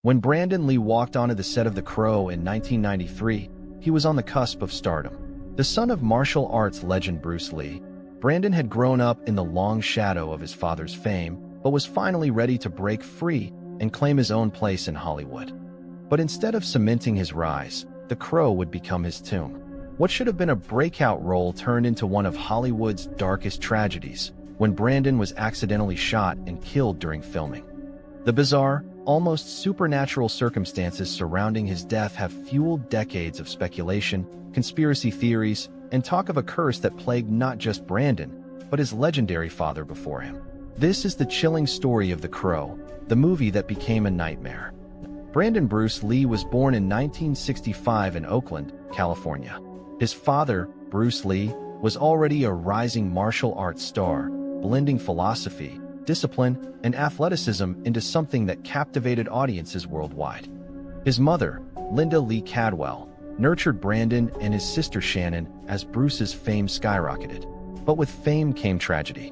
When Brandon Lee walked onto the set of The Crow in 1993, he was on the cusp of stardom. The son of martial arts legend Bruce Lee, Brandon had grown up in the long shadow of his father's fame, but was finally ready to break free and claim his own place in Hollywood. But instead of cementing his rise, The Crow would become his tomb. What should have been a breakout role turned into one of Hollywood's darkest tragedies when Brandon was accidentally shot and killed during filming. The bizarre, almost supernatural circumstances surrounding his death have fueled decades of speculation, conspiracy theories, and talk of a curse that plagued not just Brandon, but his legendary father before him. This is the chilling story of The Crow, the movie that became a nightmare. Brandon Bruce Lee was born in 1965 in Oakland, California. His father, Bruce Lee, was already a rising martial arts star, blending philosophy, discipline, and athleticism into something that captivated audiences worldwide. His mother, Linda Lee Cadwell, nurtured Brandon and his sister Shannon as Bruce's fame skyrocketed. But with fame came tragedy.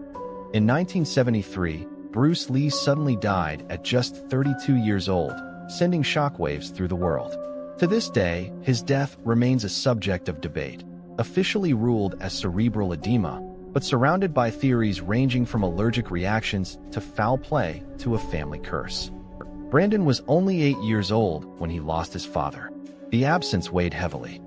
In 1973, Bruce Lee suddenly died at just 32 years old, sending shockwaves through the world. To this day, his death remains a subject of debate, officially ruled as cerebral edema, but surrounded by theories ranging from allergic reactions to foul play to a family curse. Brandon was only 8 years old when he lost his father. The absence weighed heavily.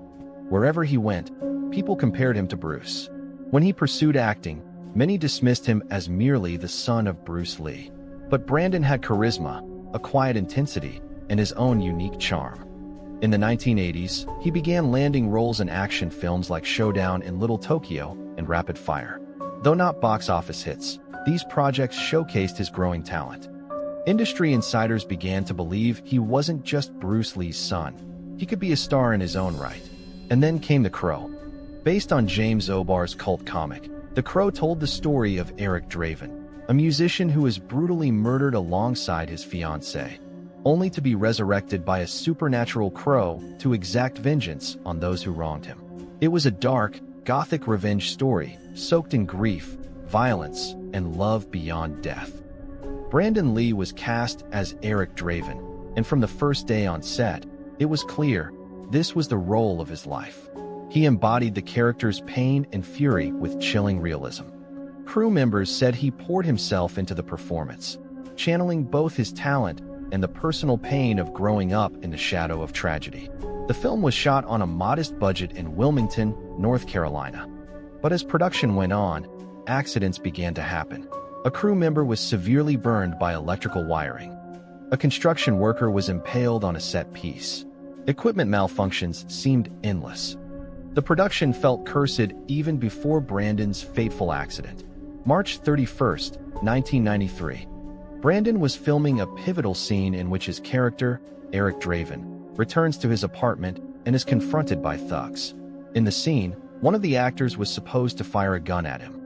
Wherever he went, people compared him to Bruce. When he pursued acting, many dismissed him as merely the son of Bruce Lee. But Brandon had charisma, a quiet intensity, and his own unique charm. In the 1980s, he began landing roles in action films like Showdown in Little Tokyo and Rapid Fire. Though not box office hits, these projects showcased his growing talent. Industry insiders began to believe he wasn't just Bruce Lee's son. He could be a star in his own right. And then came The Crow. Based on James O'Barr's cult comic, The Crow told the story of Eric Draven, a musician who was brutally murdered alongside his fiancée, only to be resurrected by a supernatural crow to exact vengeance on those who wronged him. It was a dark, gothic revenge story, soaked in grief, violence, and love beyond death. Brandon Lee was cast as Eric Draven, and from the first day on set, it was clear this was the role of his life. He embodied the character's pain and fury with chilling realism. Crew members said he poured himself into the performance, channeling both his talent and the personal pain of growing up in the shadow of tragedy. The film was shot on a modest budget in Wilmington, North Carolina. But as production went on, accidents began to happen. A crew member was severely burned by electrical wiring. A construction worker was impaled on a set piece. Equipment malfunctions seemed endless. The production felt cursed even before Brandon's fateful accident. March 31st, 1993. Brandon was filming a pivotal scene in which his character, Eric Draven, returns to his apartment and is confronted by thugs. In the scene, one of the actors was supposed to fire a gun at him.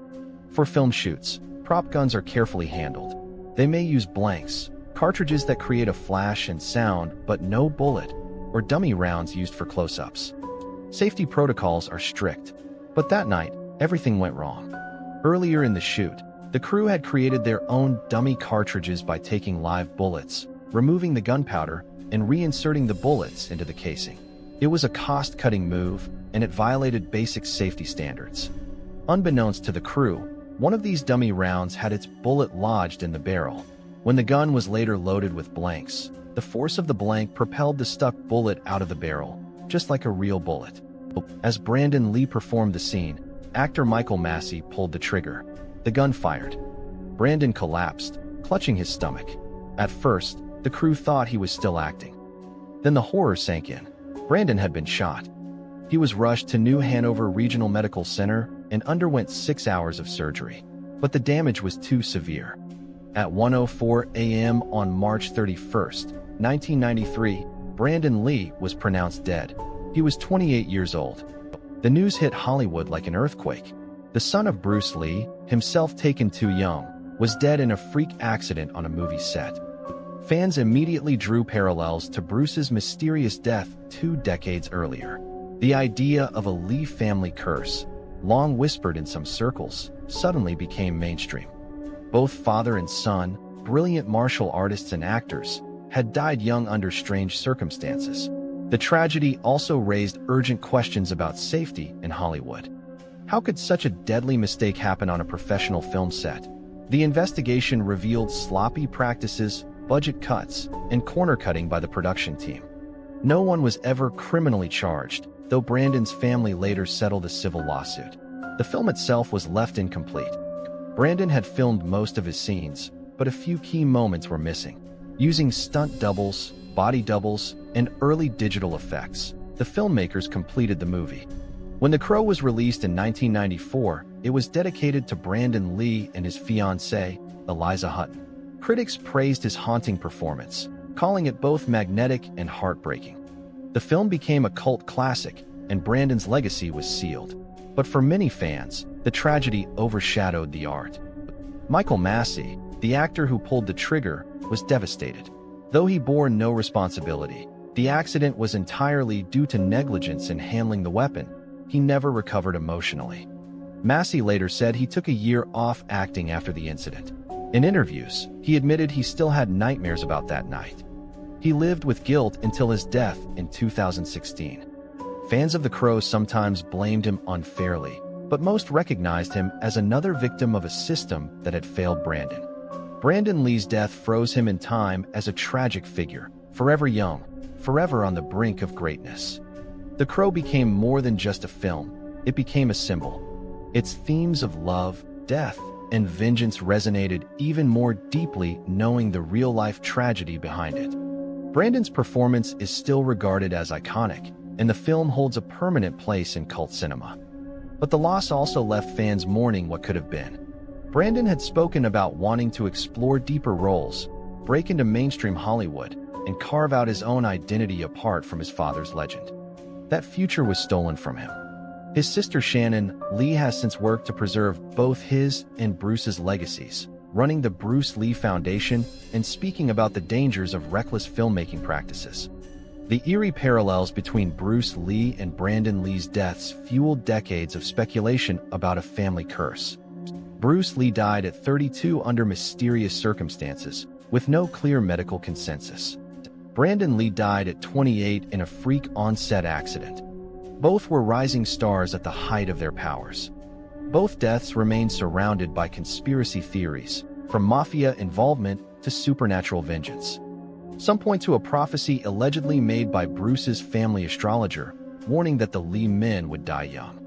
For film shoots, prop guns are carefully handled. They may use blanks, cartridges that create a flash and sound, but no bullet, or dummy rounds used for close-ups. Safety protocols are strict, but that night, everything went wrong. Earlier in the shoot, the crew had created their own dummy cartridges by taking live bullets, removing the gunpowder, and reinserting the bullets into the casing. It was a cost-cutting move, and it violated basic safety standards. Unbeknownst to the crew, one of these dummy rounds had its bullet lodged in the barrel. When the gun was later loaded with blanks, the force of the blank propelled the stuck bullet out of the barrel, just like a real bullet. As Brandon Lee performed the scene, actor Michael Massey pulled the trigger. The gun fired. Brandon collapsed, clutching his stomach. At first, the crew thought he was still acting. Then the horror sank in. Brandon had been shot. He was rushed to New Hanover Regional Medical Center and underwent 6 hours of surgery. But the damage was too severe. At 1:04 a.m. on March 31st, 1993, Brandon Lee was pronounced dead. He was 28 years old. The news hit Hollywood like an earthquake. The son of Bruce Lee, himself taken too young, was dead in a freak accident on a movie set. Fans immediately drew parallels to Bruce's mysterious death 2 decades earlier. The idea of a Lee family curse, long whispered in some circles, suddenly became mainstream. Both father and son, brilliant martial artists and actors, had died young under strange circumstances. The tragedy also raised urgent questions about safety in Hollywood. How could such a deadly mistake happen on a professional film set? The investigation revealed sloppy practices, budget cuts, and corner-cutting by the production team. No one was ever criminally charged, though Brandon's family later settled a civil lawsuit. The film itself was left incomplete. Brandon had filmed most of his scenes, but a few key moments were missing. Using stunt doubles, body doubles, and early digital effects, the filmmakers completed the movie. When The Crow was released in 1994, it was dedicated to Brandon Lee and his fiancée, Eliza Hutton. Critics praised his haunting performance, calling it both magnetic and heartbreaking. The film became a cult classic, and Brandon's legacy was sealed. But for many fans, the tragedy overshadowed the art. Michael Massey, the actor who pulled the trigger, was devastated. Though he bore no responsibility, the accident was entirely due to negligence in handling the weapon. He never recovered emotionally. Massey later said he took a year off acting after the incident. In interviews, he admitted he still had nightmares about that night. He lived with guilt until his death in 2016. Fans of The Crow sometimes blamed him unfairly, but most recognized him as another victim of a system that had failed Brandon. Brandon Lee's death froze him in time as a tragic figure, forever young, forever on the brink of greatness. The Crow became more than just a film, it became a symbol. Its themes of love, death, and vengeance resonated even more deeply knowing the real-life tragedy behind it. Brandon's performance is still regarded as iconic, and the film holds a permanent place in cult cinema. But the loss also left fans mourning what could have been. Brandon had spoken about wanting to explore deeper roles, break into mainstream Hollywood, and carve out his own identity apart from his father's legend. That future was stolen from him. His sister Shannon Lee has since worked to preserve both his and Bruce's legacies, running the Bruce Lee Foundation and speaking about the dangers of reckless filmmaking practices. The eerie parallels between Bruce Lee and Brandon Lee's deaths fueled decades of speculation about a family curse. Bruce Lee died at 32 under mysterious circumstances, with no clear medical consensus. Brandon Lee died at 28 in a freak on-set accident. Both were rising stars at the height of their powers. Both deaths remain surrounded by conspiracy theories, from mafia involvement to supernatural vengeance. Some point to a prophecy allegedly made by Bruce's family astrologer, warning that the Lee men would die young.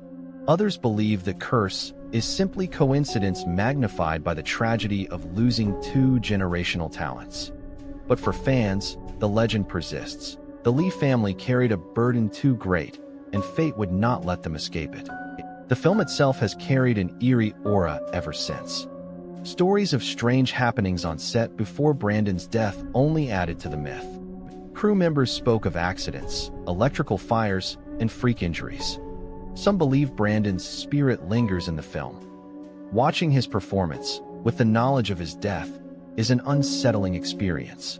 Others believe the curse is simply coincidence magnified by the tragedy of losing two generational talents. But for fans, the legend persists. The Lee family carried a burden too great, and fate would not let them escape it. The film itself has carried an eerie aura ever since. Stories of strange happenings on set before Brandon's death only added to the myth. Crew members spoke of accidents, electrical fires, and freak injuries. Some believe Brandon's spirit lingers in the film. Watching his performance, with the knowledge of his death, is an unsettling experience.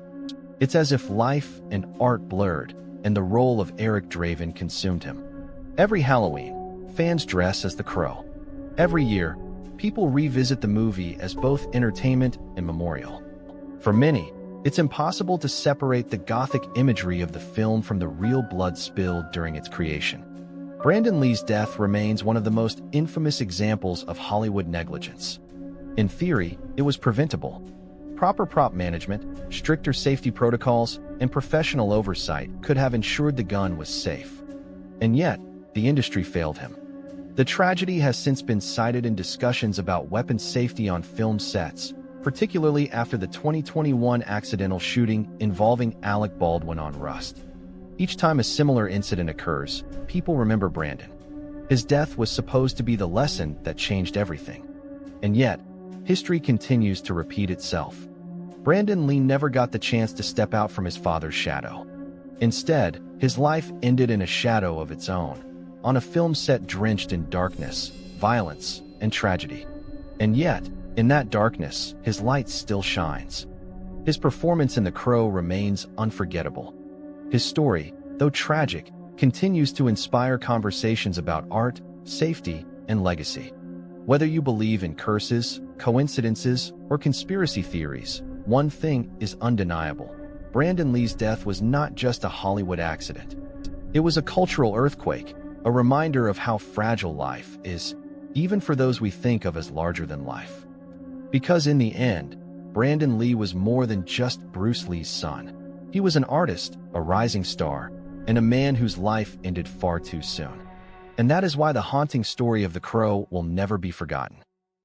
It's as if life and art blurred, and the role of Eric Draven consumed him. Every Halloween, fans dress as the Crow. Every year, people revisit the movie as both entertainment and memorial. For many, it's impossible to separate the gothic imagery of the film from the real blood spilled during its creation. Brandon Lee's death remains one of the most infamous examples of Hollywood negligence. In theory, it was preventable. Proper prop management, stricter safety protocols, and professional oversight could have ensured the gun was safe. And yet, the industry failed him. The tragedy has since been cited in discussions about weapon safety on film sets, particularly after the 2021 accidental shooting involving Alec Baldwin on Rust. Each time a similar incident occurs, people remember Brandon. His death was supposed to be the lesson that changed everything. And yet, history continues to repeat itself. Brandon Lee never got the chance to step out from his father's shadow. Instead, his life ended in a shadow of its own, on a film set drenched in darkness, violence, and tragedy. And yet, in that darkness, his light still shines. His performance in The Crow remains unforgettable. His story, though tragic, continues to inspire conversations about art, safety, and legacy. Whether you believe in curses, coincidences, or conspiracy theories, one thing is undeniable. Brandon Lee's death was not just a Hollywood accident. It was a cultural earthquake, a reminder of how fragile life is, even for those we think of as larger than life. Because in the end, Brandon Lee was more than just Bruce Lee's son. He was an artist, a rising star, and a man whose life ended far too soon. And that is why the haunting story of the Crow will never be forgotten.